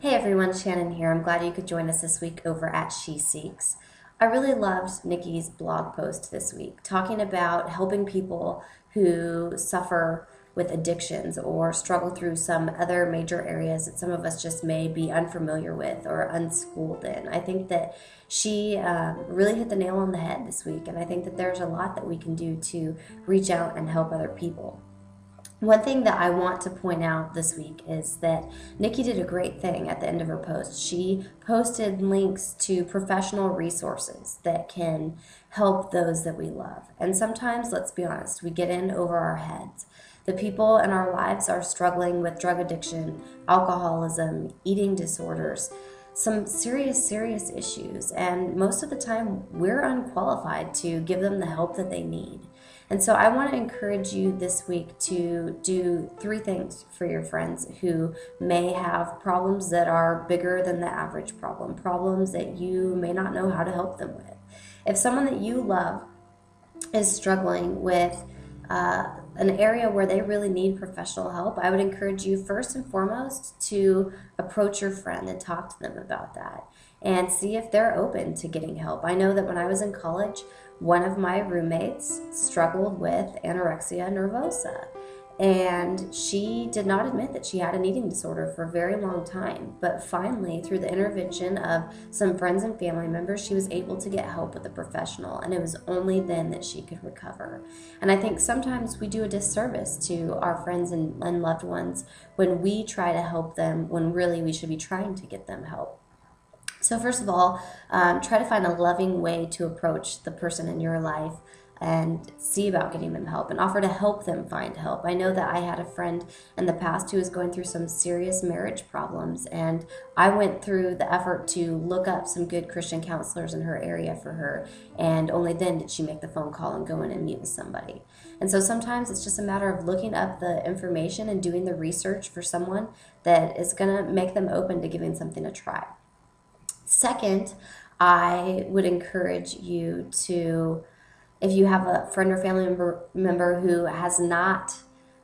Hey everyone, Shannon here. I'm glad you could join us this week over at She Seeks. I really loved Nikki's blog post this week talking about helping people who suffer with addictions or struggle through some other major areas that some of us just may be unfamiliar with or unschooled in. I think that she really hit the nail on the head this week, and I think that there's a lot that we can do to reach out and help other people. One thing that I want to point out this week is that Nikki did a great thing at the end of her post. She posted links to professional resources that can help those that we love. And sometimes, let's be honest, we get in over our heads. The people in our lives are struggling with drug addiction, alcoholism, eating disorders, some serious issues. And most of the time, we're unqualified to give them the help that they need. And so I want to encourage you this week to do 3 things for your friends who may have problems that are bigger than the average problem, problems that you may not know how to help them with. If someone that you love is struggling with an area where they really need professional help, I would encourage you first and foremost to approach your friend and talk to them about that and see if they're open to getting help. I know that when I was in college, one of my roommates struggled with anorexia nervosa, and she did not admit that she had an eating disorder for a very long time. But finally, through the intervention of some friends and family members, she was able to get help with a professional, and it was only then that she could recover. And I think sometimes we do a disservice to our friends and loved ones when we try to help them when really we should be trying to get them help. So first of all, try to find a loving way to approach the person in your life and see about getting them help and offer to help them find help. I know that I had a friend in the past who was going through some serious marriage problems, and I went through the effort to look up some good Christian counselors in her area for her, and only then did she make the phone call and go in and meet with somebody. And so sometimes it's just a matter of looking up the information and doing the research for someone that is going to make them open to giving something a try. Second, I would encourage you to, if you have a friend or family member who has not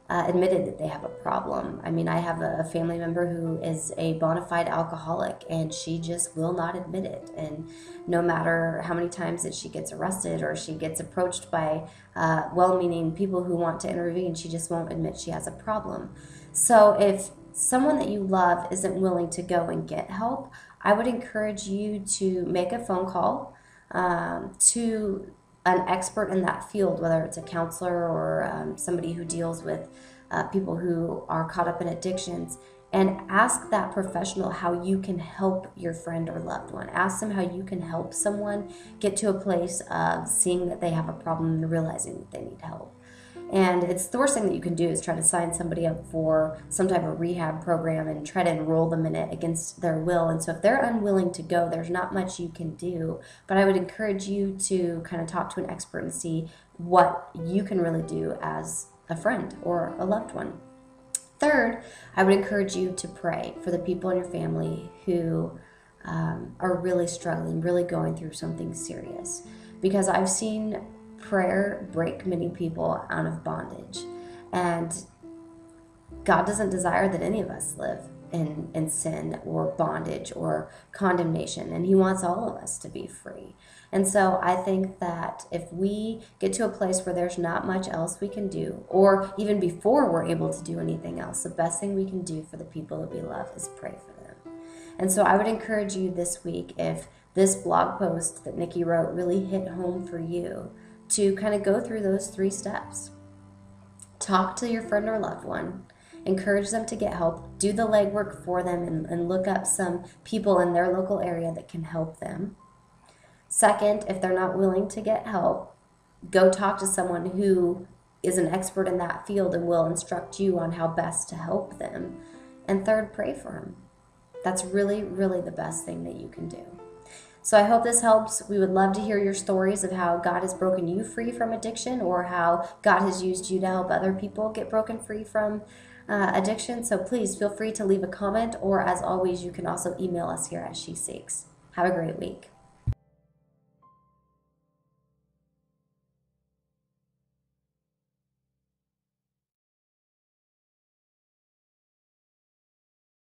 admitted that they have a problem. I mean, I have a family member who is a bona fide alcoholic, and she just will not admit it. And no matter how many times that she gets arrested or she gets approached by well-meaning people who want to intervene, she just won't admit she has a problem. So if someone that you love isn't willing to go and get help, I would encourage you to make a phone call to an expert in that field, whether it's a counselor or somebody who deals with people who are caught up in addictions, and ask that professional how you can help your friend or loved one. Ask them how you can help someone get to a place of seeing that they have a problem and realizing that they need help. And it's the worst thing that you can do is try to sign somebody up for some type of rehab program and try to enroll them in it against their will. And so if they're unwilling to go, there's not much you can do. But I would encourage you to kind of talk to an expert and see what you can really do as a friend or a loved one. Third, I would encourage you to pray for the people in your family who are really struggling, really going through something serious. Because I've seen prayer break many people out of bondage, and God doesn't desire that any of us live in sin or bondage or condemnation, and He wants all of us to be free. And so I think that if we get to a place where there's not much else we can do, or even before we're able to do anything else, the best thing we can do for the people that we love is pray for them. And so I would encourage you this week, if this blog post that Nikki wrote really hit home for you, to kind of go through those 3 steps. Talk to your friend or loved one. Encourage them to get help. Do the legwork for them and look up some people in their local area that can help them. Second, if they're not willing to get help, go talk to someone who is an expert in that field and will instruct you on how best to help them. And third, pray for them. That's really the best thing that you can do. So I hope this helps. We would love to hear your stories of how God has broken you free from addiction, or how God has used you to help other people get broken free from addiction. So please feel free to leave a comment, or as always, you can also email us here at She Seeks. Have a great week.